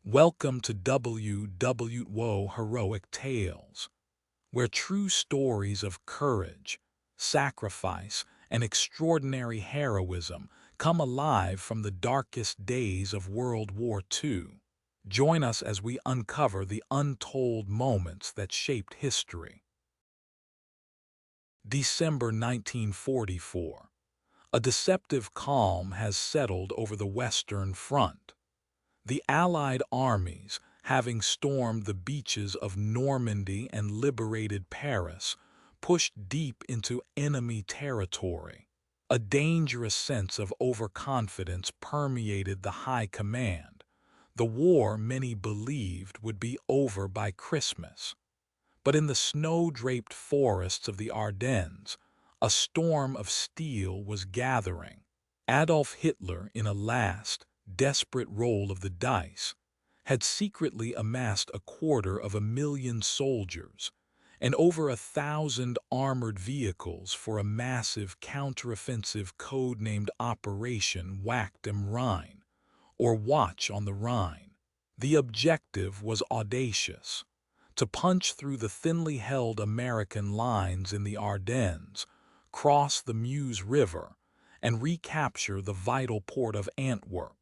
Welcome to WWO Heroic Tales, where true stories of courage, sacrifice, and extraordinary heroism come alive from the darkest days of World War II. Join us as we uncover the untold moments that shaped history. December 1944. A deceptive calm has settled over the Western Front. The Allied armies, having stormed the beaches of Normandy and liberated Paris, pushed deep into enemy territory. A dangerous sense of overconfidence permeated the high command. The war, many believed, would be over by Christmas. But in the snow-draped forests of the Ardennes, a storm of steel was gathering. Adolf Hitler, in a last, desperate roll of the dice, had secretly amassed 250,000 soldiers and over 1,000 armored vehicles for a massive counteroffensive codenamed Operation Wacht am Rhein, or Watch on the Rhine. The objective was audacious: to punch through the thinly held American lines in the Ardennes, cross the Meuse River, and recapture the vital port of Antwerp.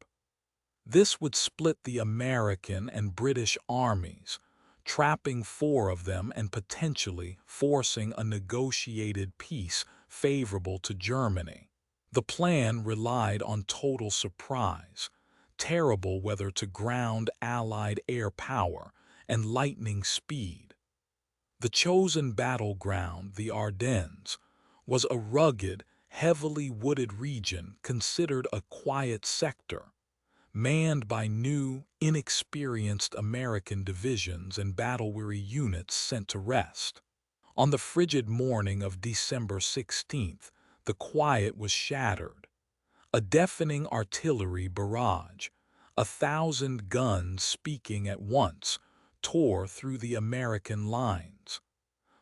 This would split the American and British armies, trapping four of them and potentially forcing a negotiated peace favorable to Germany. The plan relied on total surprise, terrible weather to ground Allied air power, and lightning speed. The chosen battleground, the Ardennes, was a rugged, heavily wooded region considered a quiet sector, manned by new, inexperienced American divisions and battle-weary units sent to rest. On the frigid morning of December 16th, the quiet was shattered. A deafening artillery barrage, 1,000 guns speaking at once, tore through the American lines.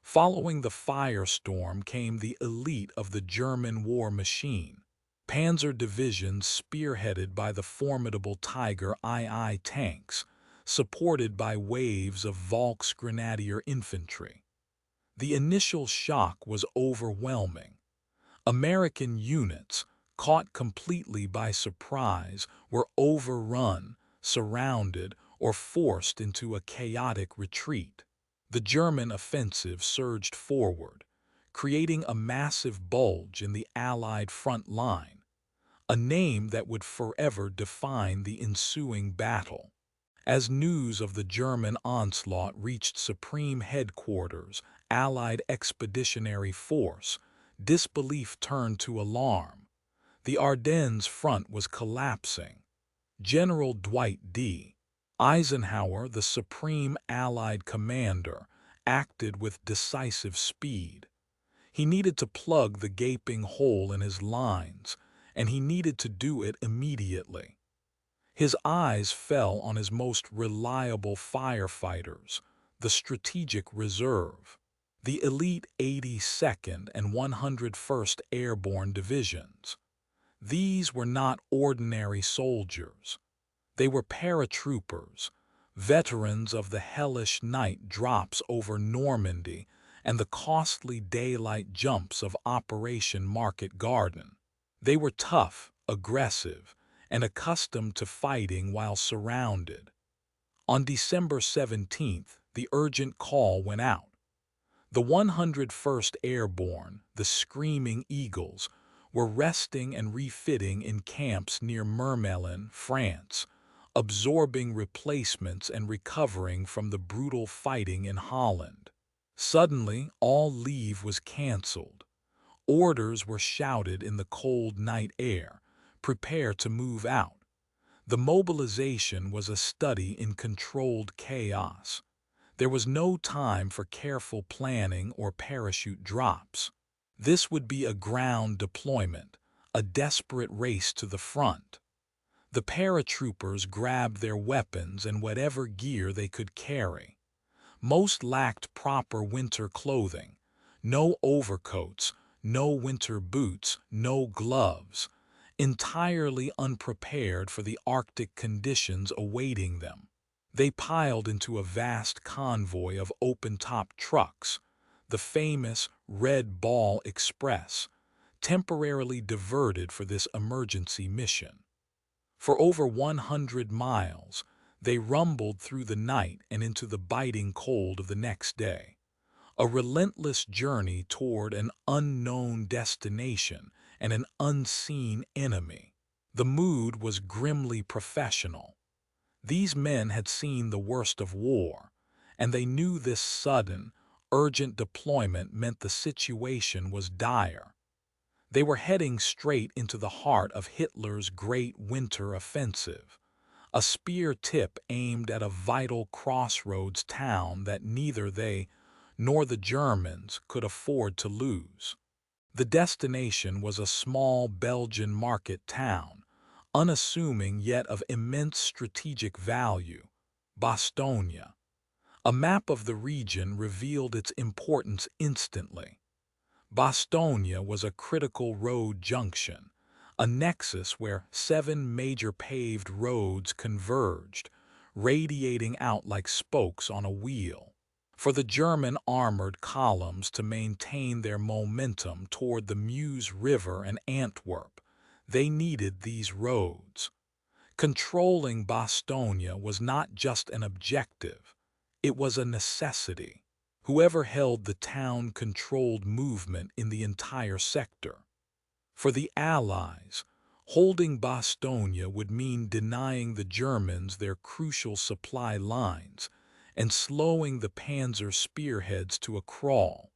Following the firestorm came the elite of the German war machine, Panzer divisions spearheaded by the formidable Tiger II tanks, supported by waves of Volksgrenadier infantry. The initial shock was overwhelming. American units, caught completely by surprise, were overrun, surrounded, or forced into a chaotic retreat. The German offensive surged forward, creating a massive bulge in the Allied front line, a name that would forever define the ensuing battle. As news of the German onslaught reached Supreme Headquarters, Allied Expeditionary Force, disbelief turned to alarm. The Ardennes front was collapsing. General Dwight D. Eisenhower, the supreme Allied commander, acted with decisive speed. He needed to plug the gaping hole in his lines, and he needed to do it immediately. His eyes fell on his most reliable firefighters, the Strategic Reserve, the elite 82nd and 101st Airborne Divisions. These were not ordinary soldiers. They were paratroopers, veterans of the hellish night drops over Normandy and the costly daylight jumps of Operation Market Garden. They were tough, aggressive, and accustomed to fighting while surrounded. On December 17th, the urgent call went out. The 101st Airborne, the Screaming Eagles, were resting and refitting in camps near Mermelin, France, absorbing replacements and recovering from the brutal fighting in Holland. Suddenly, all leave was cancelled. Orders were shouted in the cold night air: prepare to move out. The mobilization was a study in controlled chaos. There was no time for careful planning or parachute drops. This would be a ground deployment, a desperate race to the front. The paratroopers grabbed their weapons and whatever gear they could carry. Most lacked proper winter clothing: no overcoats, no winter boots, no gloves, entirely unprepared for the Arctic conditions awaiting them. They piled into a vast convoy of open-top trucks, the famous Red Ball Express, temporarily diverted for this emergency mission. For over 100 miles, they rumbled through the night and into the biting cold of the next day, a relentless journey toward an unknown destination and an unseen enemy. The mood was grimly professional. These men had seen the worst of war, and they knew this sudden, urgent deployment meant the situation was dire. They were heading straight into the heart of Hitler's Great Winter Offensive, a spear tip aimed at a vital crossroads town that neither they nor the Germans could afford to lose. The destination was a small Belgian market town, unassuming yet of immense strategic value, Bastogne. A map of the region revealed its importance instantly. Bastogne was a critical road junction, a nexus where 7 major paved roads converged, radiating out like spokes on a wheel. For the German armored columns to maintain their momentum toward the Meuse River and Antwerp, they needed these roads. Controlling Bastogne was not just an objective, it was a necessity. Whoever held the town controlled movement in the entire sector. For the Allies, holding Bastogne would mean denying the Germans their crucial supply lines and slowing the Panzer spearheads to a crawl,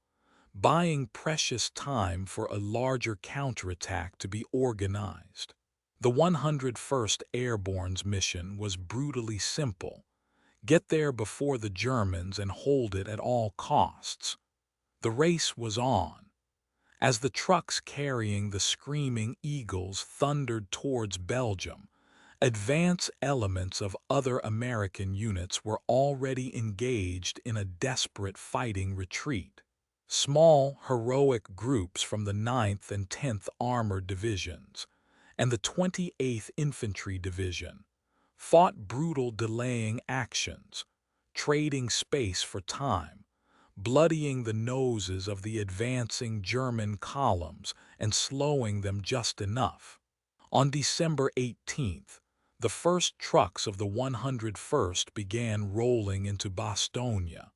buying precious time for a larger counterattack to be organized. The 101st Airborne's mission was brutally simple: get there before the Germans and hold it at all costs. The race was on. As the trucks carrying the screaming eagles thundered towards Belgium, advance elements of other American units were already engaged in a desperate fighting retreat. Small, heroic groups from the 9th and 10th Armored Divisions and the 28th Infantry Division fought brutal delaying actions, trading space for time, bloodying the noses of the advancing German columns and slowing them just enough. On December 18th, the first trucks of the 101st began rolling into Bastogne.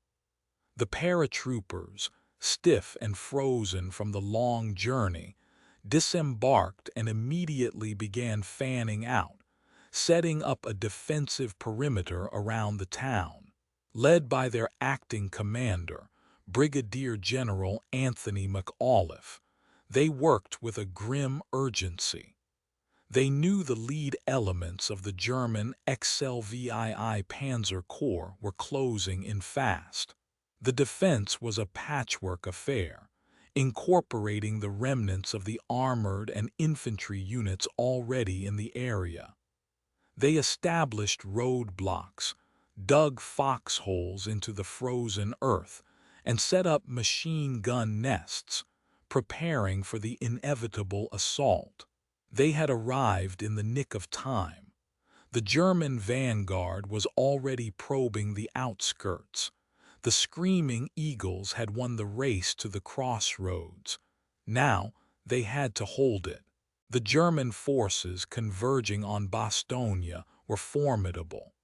The paratroopers, stiff and frozen from the long journey, disembarked and immediately began fanning out, setting up a defensive perimeter around the town. Led by their acting commander, Brigadier General Anthony McAuliffe, they worked with a grim urgency. They knew the lead elements of the German XLVII Panzer Corps were closing in fast. The defense was a patchwork affair, incorporating the remnants of the armored and infantry units already in the area. They established roadblocks, dug foxholes into the frozen earth, and set up machine gun nests, preparing for the inevitable assault. They had arrived in the nick of time. The German vanguard was already probing the outskirts. The screaming eagles had won the race to the crossroads. Now they had to hold it. The German forces converging on Bastogne were formidable.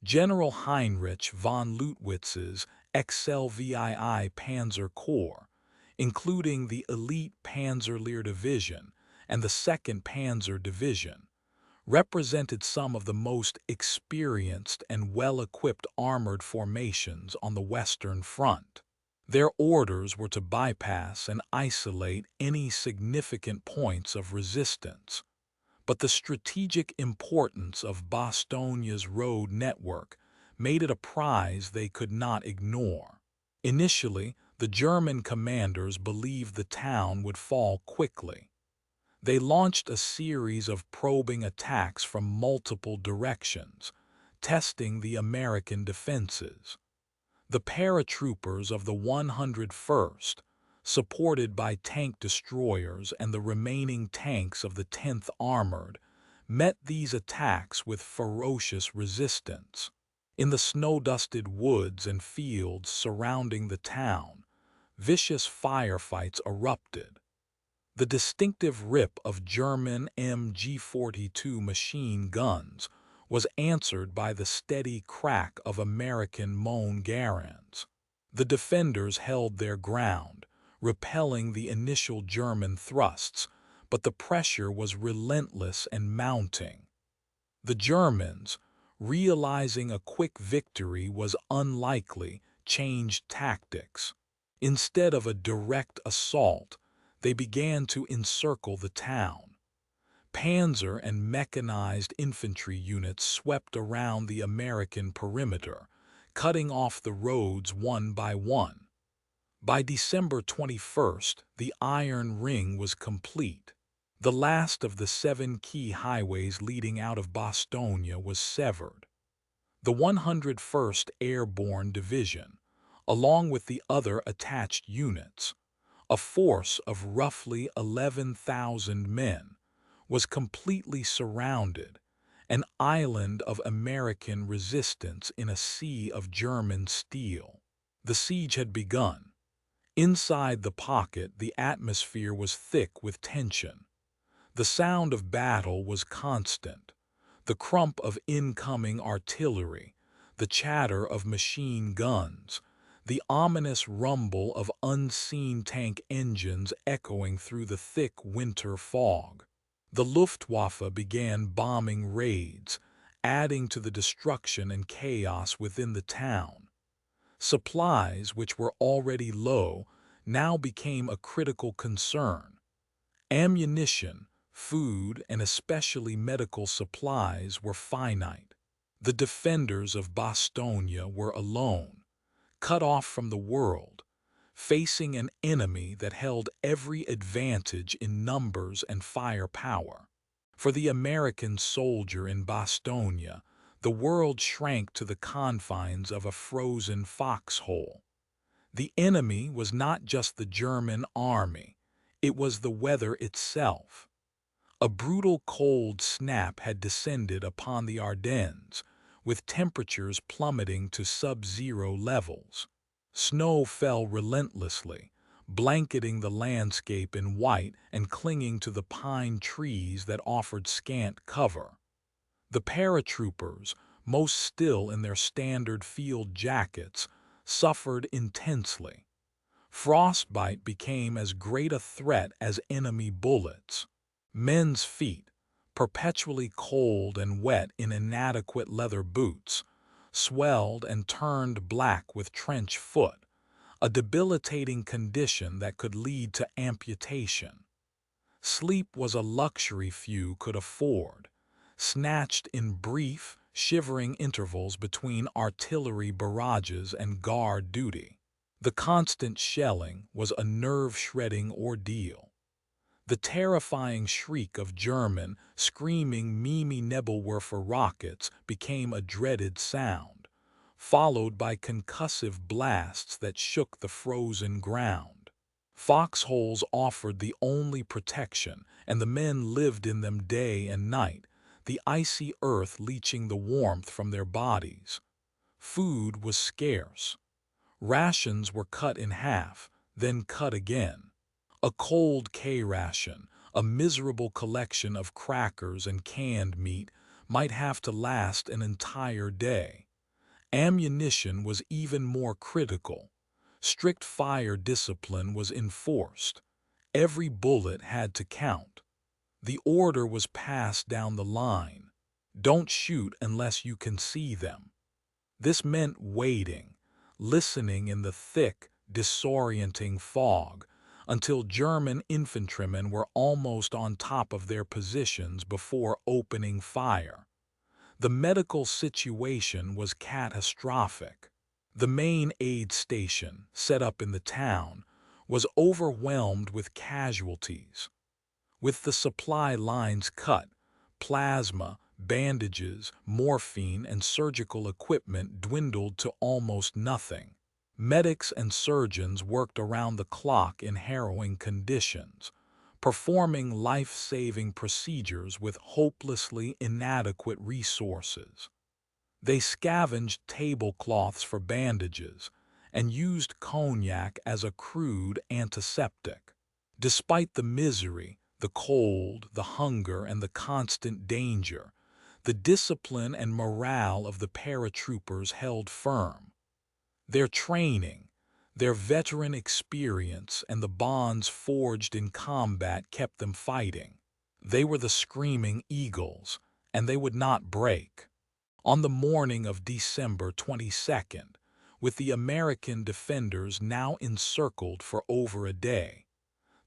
General Heinrich von Leutwitz's XLVII Panzer Corps, including the elite Panzerlehr Division and the 2nd Panzer Division, represented some of the most experienced and well-equipped armored formations on the Western Front. Their orders were to bypass and isolate any significant points of resistance. But the strategic importance of Bastogne's road network made it a prize they could not ignore. Initially, the German commanders believed the town would fall quickly. They launched a series of probing attacks from multiple directions, testing the American defenses. The paratroopers of the 101st, supported by tank destroyers and the remaining tanks of the 10th Armored, met these attacks with ferocious resistance. In the snow-dusted woods and fields surrounding the town, vicious firefights erupted. The distinctive rip of German MG-42 machine guns was answered by the steady crack of American Moen Garans. The defenders held their ground, repelling the initial German thrusts, but the pressure was relentless and mounting. The Germans, realizing a quick victory was unlikely, changed tactics. Instead of a direct assault, they began to encircle the town. Panzer and mechanized infantry units swept around the American perimeter, cutting off the roads one by one. By December 21st, the Iron Ring was complete. The last of the 7 key highways leading out of Bastogne was severed. The 101st Airborne Division, along with the other attached units, a force of roughly 11,000 men, was completely surrounded, an island of American resistance in a sea of German steel. The siege had begun. Inside the pocket, the atmosphere was thick with tension. The sound of battle was constant. The crump of incoming artillery, the chatter of machine guns, the ominous rumble of unseen tank engines echoing through the thick winter fog. The Luftwaffe began bombing raids, adding to the destruction and chaos within the town. Supplies, which were already low, now became a critical concern. Ammunition, food, and especially medical supplies were finite. The defenders of Bastogne were alone, cut off from the world, facing an enemy that held every advantage in numbers and firepower. For the American soldier in Bastogne, the world shrank to the confines of a frozen foxhole. The enemy was not just the German army, it was the weather itself. A brutal cold snap had descended upon the Ardennes, with temperatures plummeting to sub-zero levels. Snow fell relentlessly, blanketing the landscape in white and clinging to the pine trees that offered scant cover. The paratroopers, most still in their standard field jackets, suffered intensely. Frostbite became as great a threat as enemy bullets. Men's feet, perpetually cold and wet in inadequate leather boots, swelled and turned black with trench foot, a debilitating condition that could lead to amputation. Sleep was a luxury few could afford, snatched in brief, shivering intervals between artillery barrages and guard duty. The constant shelling was a nerve-shredding ordeal. The terrifying shriek of German, screaming Mimi Nebelwerfer rockets became a dreaded sound, followed by concussive blasts that shook the frozen ground. Foxholes offered the only protection, and the men lived in them day and night, the icy earth leaching the warmth from their bodies. Food was scarce. Rations were cut in half, then cut again. A cold K-ration, a miserable collection of crackers and canned meat, might have to last an entire day. Ammunition was even more critical. Strict fire discipline was enforced. Every bullet had to count. The order was passed down the line. Don't shoot unless you can see them. This meant waiting, listening in the thick, disorienting fog, until German infantrymen were almost on top of their positions before opening fire. The medical situation was catastrophic. The main aid station, set up in the town, was overwhelmed with casualties. With the supply lines cut, plasma, bandages, morphine, and surgical equipment dwindled to almost nothing. Medics and surgeons worked around the clock in harrowing conditions, performing life-saving procedures with hopelessly inadequate resources. They scavenged tablecloths for bandages and used cognac as a crude antiseptic. Despite the misery, the cold, the hunger, and the constant danger, the discipline and morale of the paratroopers held firm. Their training, their veteran experience, and the bonds forged in combat kept them fighting. They were the screaming eagles, and they would not break. On the morning of December 22nd, with the American defenders now encircled for over a day,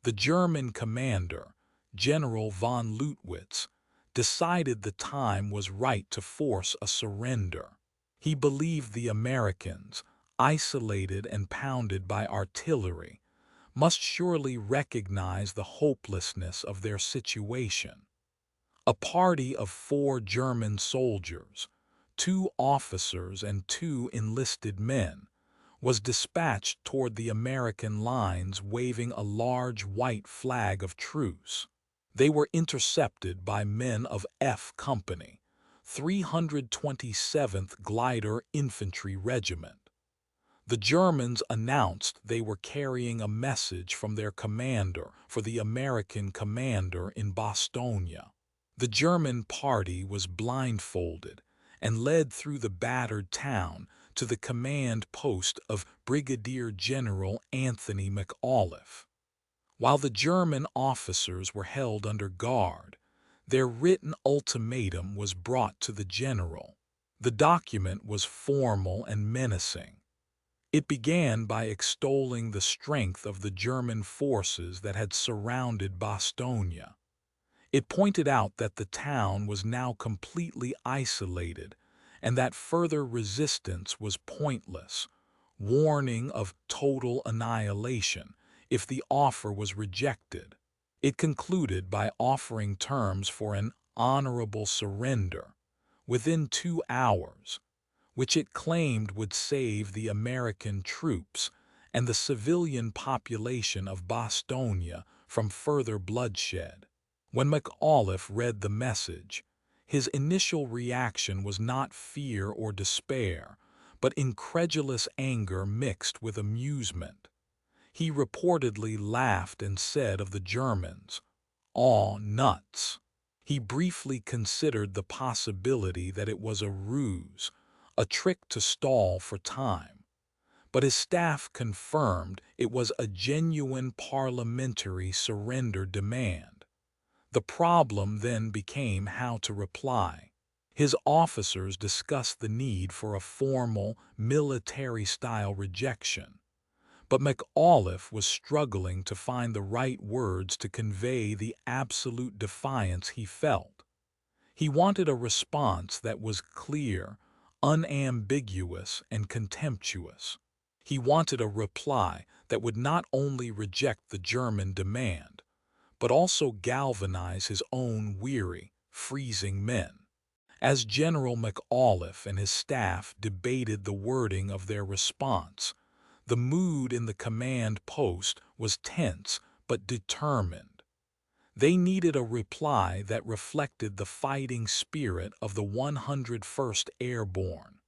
the German commander, General von Leutwitz, decided the time was right to force a surrender. He believed the Americans, isolated and pounded by artillery, must surely recognize the hopelessness of their situation. A party of 4 German soldiers, 2 officers and 2 enlisted men, was dispatched toward the American lines waving a large white flag of truce. They were intercepted by men of F Company, 327th Glider Infantry Regiment. The Germans announced they were carrying a message from their commander for the American commander in Bastogne. The German party was blindfolded and led through the battered town to the command post of Brigadier General Anthony McAuliffe. While the German officers were held under guard, their written ultimatum was brought to the general. The document was formal and menacing. It began by extolling the strength of the German forces that had surrounded Bastogne. It pointed out that the town was now completely isolated and that further resistance was pointless, warning of total annihilation if the offer was rejected. It concluded by offering terms for an honorable surrender within 2 hours, which it claimed would save the American troops and the civilian population of Bastogne from further bloodshed. When McAuliffe read the message, his initial reaction was not fear or despair, but incredulous anger mixed with amusement. He reportedly laughed and said of the Germans, "Aw, nuts." He briefly considered the possibility that it was a ruse, a trick to stall for time, but his staff confirmed it was a genuine parliamentary surrender demand. The problem then became how to reply. His officers discussed the need for a formal, military-style rejection, but McAuliffe was struggling to find the right words to convey the absolute defiance he felt. He wanted a response that was clear, unambiguous, and contemptuous. He wanted a reply that would not only reject the German demand, but also galvanize his own weary, freezing men. As General McAuliffe and his staff debated the wording of their response, the mood in the command post was tense but determined. They needed a reply that reflected the fighting spirit of the 101st Airborne.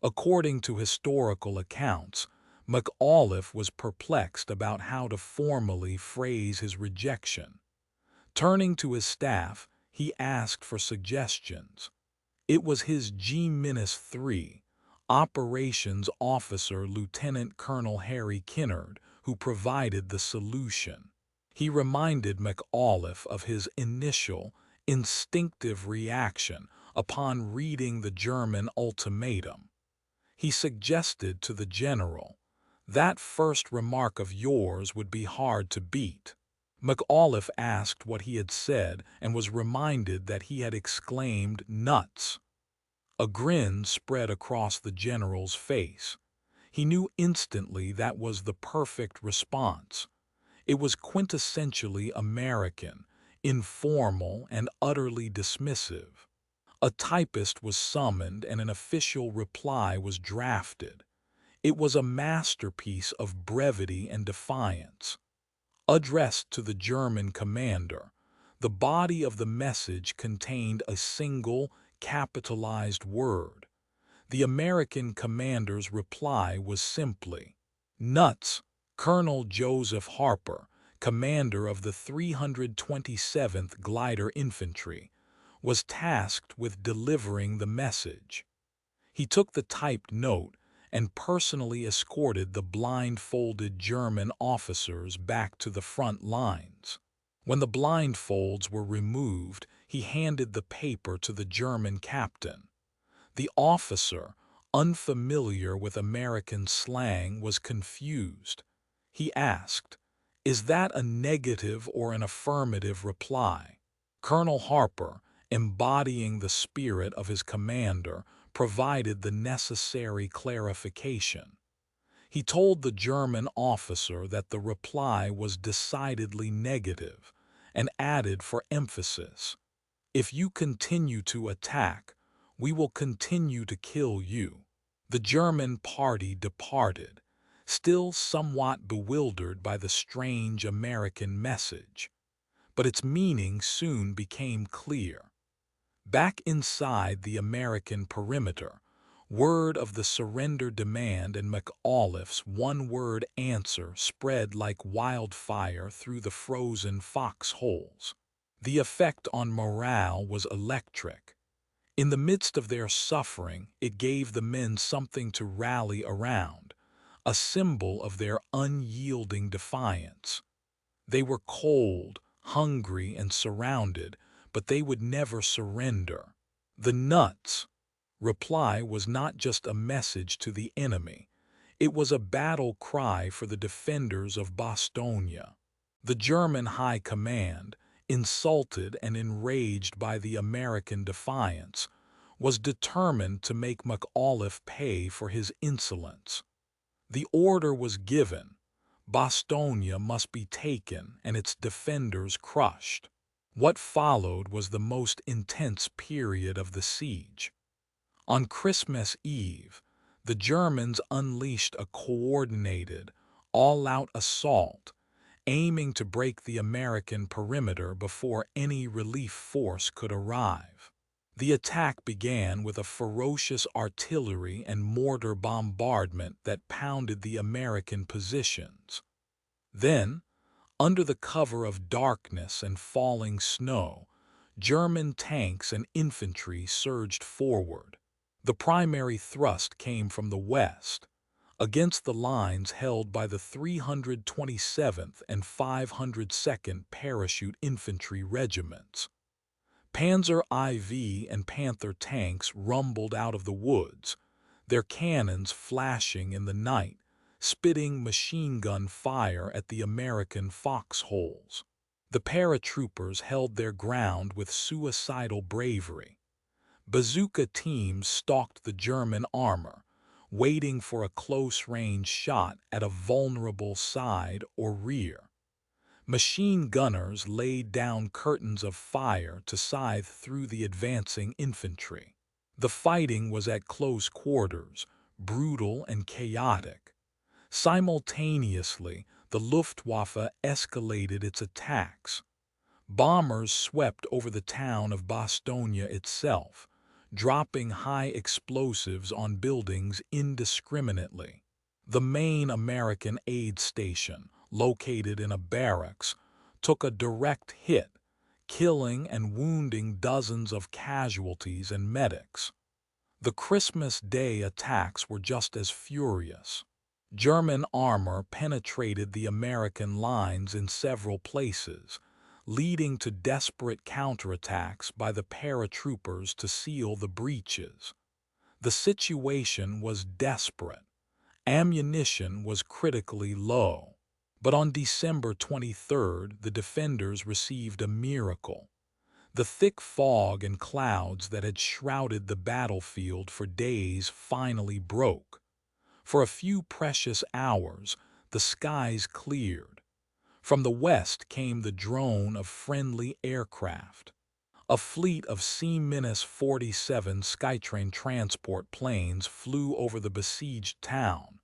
According to historical accounts, McAuliffe was perplexed about how to formally phrase his rejection. Turning to his staff, he asked for suggestions. It was his G-3 Operations Officer Lieutenant Colonel Harry Kinnard who provided the solution. He reminded McAuliffe of his initial, instinctive reaction upon reading the German ultimatum. He suggested to the general, "That first remark of yours would be hard to beat." McAuliffe asked what he had said and was reminded that he had exclaimed, "Nuts." A grin spread across the general's face. He knew instantly that was the perfect response. It was quintessentially American, informal, and utterly dismissive. A typist was summoned and an official reply was drafted. It was a masterpiece of brevity and defiance. Addressed to the German commander, the body of the message contained a single, capitalized word. The American commander's reply was simply, "Nuts." Colonel Joseph Harper, commander of the 327th Glider Infantry, was tasked with delivering the message. He took the typed note and personally escorted the blindfolded German officers back to the front lines. When the blindfolds were removed, he handed the paper to the German captain. The officer, unfamiliar with American slang, was confused. He asked, "Is that a negative or an affirmative reply?" Colonel Harper, embodying the spirit of his commander, provided the necessary clarification. He told the German officer that the reply was decidedly negative and added for emphasis, "If you continue to attack, we will continue to kill you." The German party departed, still somewhat bewildered by the strange American message. But its meaning soon became clear. Back inside the American perimeter, word of the surrender demand and McAuliffe's one-word answer spread like wildfire through the frozen foxholes. The effect on morale was electric. In the midst of their suffering, it gave the men something to rally around, a symbol of their unyielding defiance. They were cold, hungry, and surrounded, but they would never surrender. The "nuts" reply was not just a message to the enemy. It was a battle cry for the defenders of Bastogne. The German High Command, insulted and enraged by the American defiance, was determined to make McAuliffe pay for his insolence. The order was given: Bastogne must be taken and its defenders crushed. What followed was the most intense period of the siege. On Christmas Eve, the Germans unleashed a coordinated, all-out assault, aiming to break the American perimeter before any relief force could arrive. The attack began with a ferocious artillery and mortar bombardment that pounded the American positions. Then, under the cover of darkness and falling snow, German tanks and infantry surged forward. The primary thrust came from the west, against the lines held by the 327th and 502nd Parachute Infantry Regiments. Panzer IV and Panther tanks rumbled out of the woods, their cannons flashing in the night, spitting machine gun fire at the American foxholes. The paratroopers held their ground with suicidal bravery. Bazooka teams stalked the German armor, waiting for a close-range shot at a vulnerable side or rear. Machine gunners laid down curtains of fire to scythe through the advancing infantry. The fighting was at close quarters, brutal and chaotic. Simultaneously, the Luftwaffe escalated its attacks. Bombers swept over the town of Bastogne itself, dropping high explosives on buildings indiscriminately. The main American aid station, located in a barracks, took a direct hit, killing and wounding dozens of casualties and medics. The Christmas Day attacks were just as furious. German armor penetrated the American lines in several places, leading to desperate counterattacks by the paratroopers to seal the breaches. The situation was desperate. Ammunition was critically low. But on December 23rd, the defenders received a miracle. The thick fog and clouds that had shrouded the battlefield for days finally broke. For a few precious hours, the skies cleared. From the west came the drone of friendly aircraft. A fleet of C-47 Skytrain transport planes flew over the besieged town,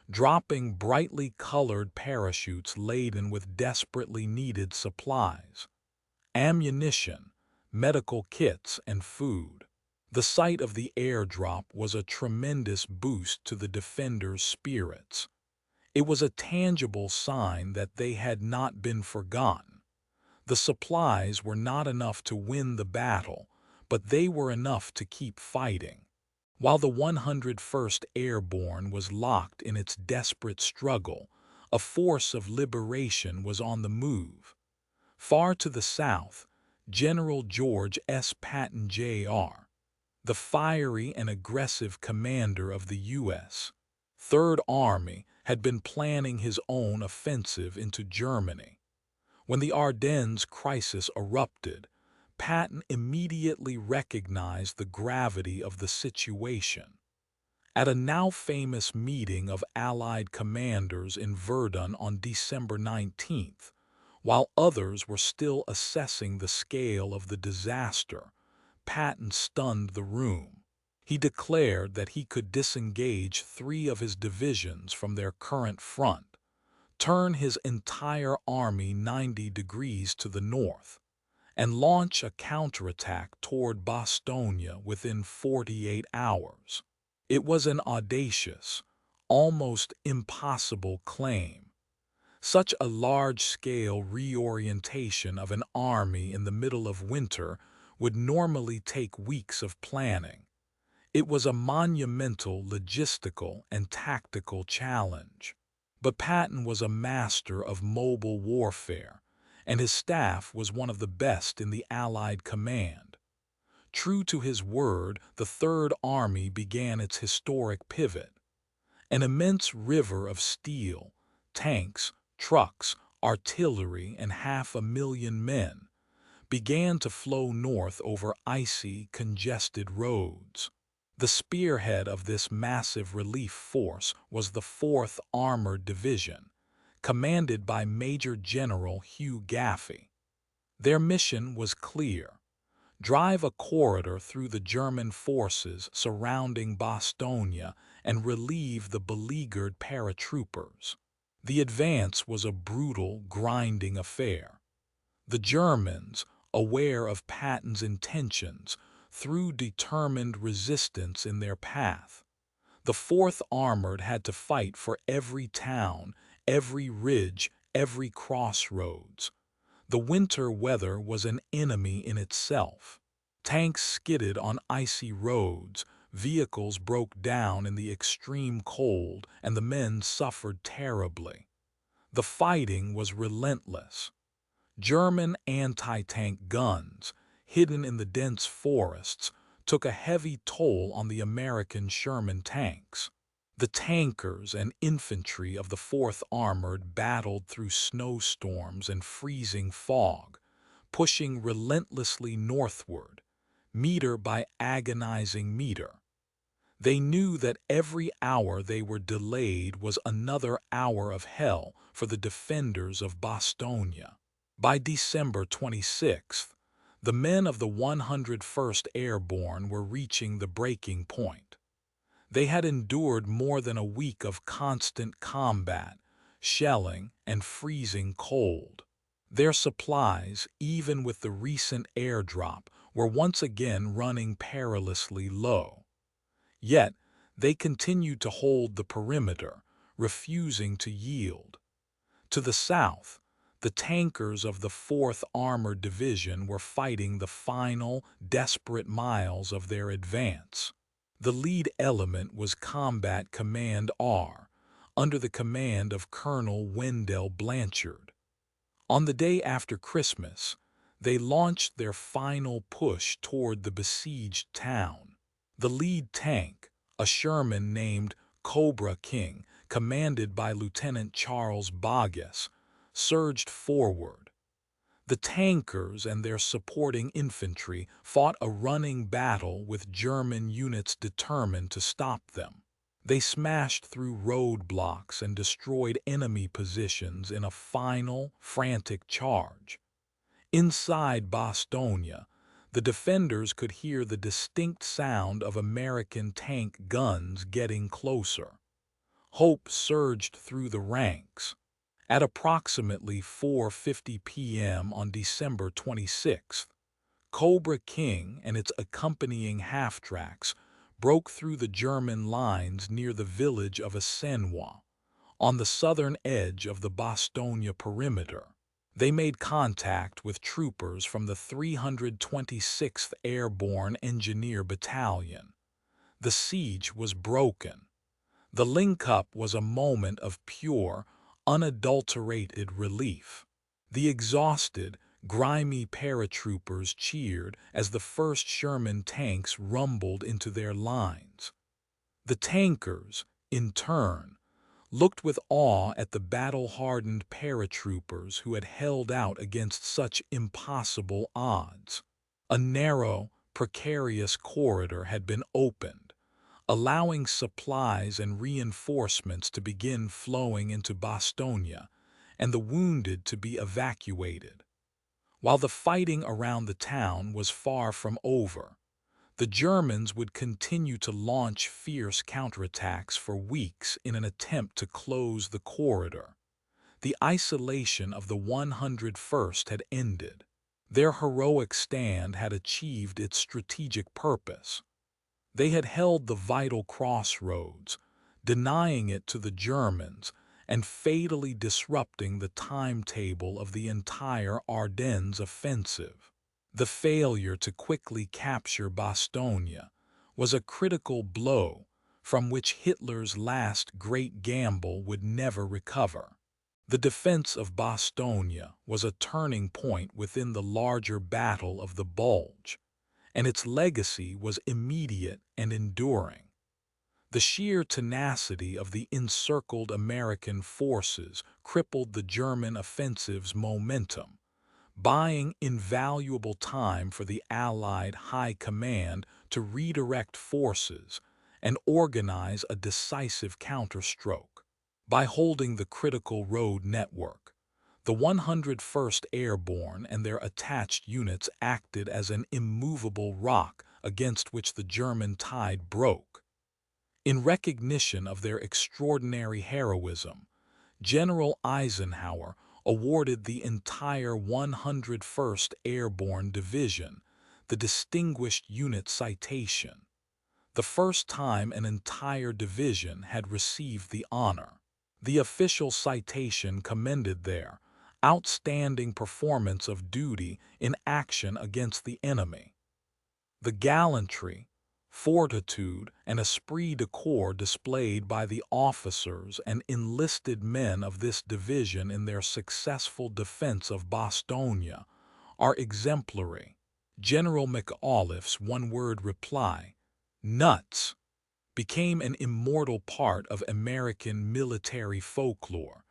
dropping brightly colored parachutes laden with desperately needed supplies, ammunition, medical kits, and food. The sight of the airdrop was a tremendous boost to the defenders' spirits. It was a tangible sign that they had not been forgotten. The supplies were not enough to win the battle, but they were enough to keep fighting. While the 101st Airborne was locked in its desperate struggle, a force of liberation was on the move. Far to the south, General George S. Patton, Jr., the fiery and aggressive commander of the U.S. Third Army, had been planning his own offensive into Germany. When the Ardennes crisis erupted, Patton immediately recognized the gravity of the situation. At a now-famous meeting of Allied commanders in Verdun on December 19th, while others were still assessing the scale of the disaster, Patton stunned the room. He declared that he could disengage 3 of his divisions from their current front, turn his entire army 90 degrees to the north, and launch a counterattack toward Bastogne within 48 hours. It was an audacious, almost impossible claim. Such a large-scale reorientation of an army in the middle of winter would normally take weeks of planning. It was a monumental logistical and tactical challenge. But Patton was a master of mobile warfare, and his staff was one of the best in the Allied command. True to his word, the Third Army began its historic pivot. An immense river of steel, tanks, trucks, artillery, and 500,000 men began to flow north over icy, congested roads. The spearhead of this massive relief force was the 4th Armored Division, commanded by Major General Hugh Gaffey. Their mission was clear: drive a corridor through the German forces surrounding Bastogne and relieve the beleaguered paratroopers. The advance was a brutal, grinding affair. The Germans, aware of Patton's intentions, threw determined resistance in their path. The 4th Armored had to fight for every town, every ridge, every crossroads. The winter weather was an enemy in itself. Tanks skidded on icy roads, vehicles broke down in the extreme cold, and the men suffered terribly. The fighting was relentless. German anti-tank guns, hidden in the dense forests, took a heavy toll on the American Sherman tanks. The tankers and infantry of the 4th Armored battled through snowstorms and freezing fog, pushing relentlessly northward, meter by agonizing meter. They knew that every hour they were delayed was another hour of hell for the defenders of Bastogne. By December 26th, the men of the 101st Airborne were reaching the breaking point. They had endured more than a week of constant combat, shelling, and freezing cold. Their supplies, even with the recent airdrop, were once again running perilously low. Yet, they continued to hold the perimeter, refusing to yield. To the south, the tankers of the 4th Armored Division were fighting the final, desperate miles of their advance. The lead element was Combat Command R, under the command of Colonel Wendell Blanchard. On the day after Christmas, they launched their final push toward the besieged town. The lead tank, a Sherman named Cobra King, commanded by Lieutenant Charles Boggess, surged forward. The tankers and their supporting infantry fought a running battle with German units determined to stop them. They smashed through roadblocks and destroyed enemy positions in a final, frantic charge. Inside Bastogne, the defenders could hear the distinct sound of American tank guns getting closer. Hope surged through the ranks. At approximately 4:50 p.m. on December 26th, Cobra King and its accompanying half-tracks broke through the German lines near the village of Assenois, on the southern edge of the Bastogne perimeter. They made contact with troopers from the 326th Airborne Engineer Battalion. The siege was broken. The link-up was a moment of pure, unadulterated relief. The exhausted, grimy paratroopers cheered as the first Sherman tanks rumbled into their lines. The tankers, in turn, looked with awe at the battle-hardened paratroopers who had held out against such impossible odds. A narrow, precarious corridor had been opened, allowing supplies and reinforcements to begin flowing into Bastogne and the wounded to be evacuated. While the fighting around the town was far from over, the Germans would continue to launch fierce counterattacks for weeks in an attempt to close the corridor. The isolation of the 101st had ended. Their heroic stand had achieved its strategic purpose. They had held the vital crossroads, denying it to the Germans and fatally disrupting the timetable of the entire Ardennes offensive. The failure to quickly capture Bastogne was a critical blow from which Hitler's last great gamble would never recover. The defense of Bastogne was a turning point within the larger Battle of the Bulge, and its legacy was immediate and enduring. The sheer tenacity of the encircled American forces crippled the German offensive's momentum, buying invaluable time for the Allied High Command to redirect forces and organize a decisive counterstroke. By holding the critical road network, the 101st Airborne and their attached units acted as an immovable rock against which the German tide broke. In recognition of their extraordinary heroism, General Eisenhower awarded the entire 101st Airborne Division the Distinguished Unit Citation, the first time an entire division had received the honor. The official citation commended their outstanding performance of duty in action against the enemy. The gallantry, fortitude, and esprit de corps displayed by the officers and enlisted men of this division in their successful defense of Bastogne are exemplary. General McAuliffe's one-word reply, "Nuts," became an immortal part of American military folklore,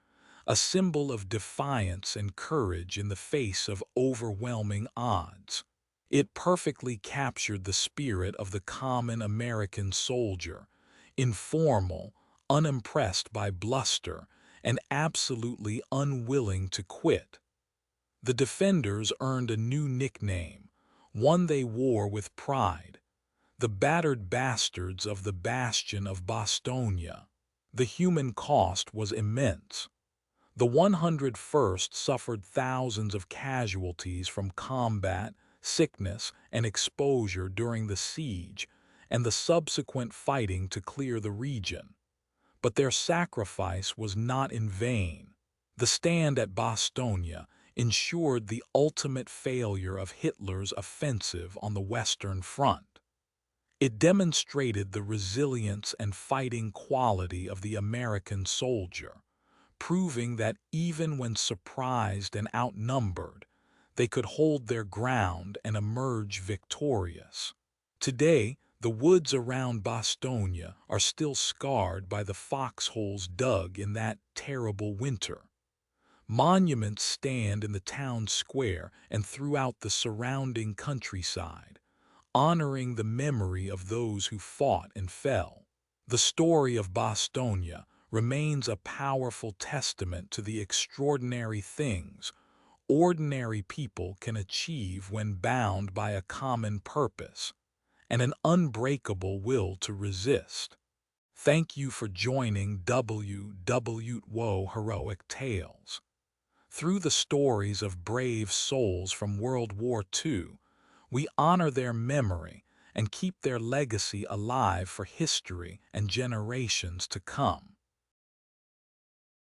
a symbol of defiance and courage in the face of overwhelming odds. It perfectly captured the spirit of the common American soldier, informal, unimpressed by bluster, and absolutely unwilling to quit. The defenders earned a new nickname, one they wore with pride: the Battered Bastards of the Bastion of Bastogne. The human cost was immense. The 101st suffered thousands of casualties from combat, sickness, and exposure during the siege and the subsequent fighting to clear the region. But their sacrifice was not in vain. The stand at Bastogne ensured the ultimate failure of Hitler's offensive on the Western Front. It demonstrated the resilience and fighting quality of the American soldier, proving that even when surprised and outnumbered, they could hold their ground and emerge victorious. Today, the woods around Bastogne are still scarred by the foxholes dug in that terrible winter. Monuments stand in the town square and throughout the surrounding countryside, honoring the memory of those who fought and fell. The story of Bastogne remains a powerful testament to the extraordinary things ordinary people can achieve when bound by a common purpose and an unbreakable will to resist. Thank you for joining WW Heroic Tales. Through the stories of brave souls from World War II, We honor their memory and keep their legacy alive for history and generations to come.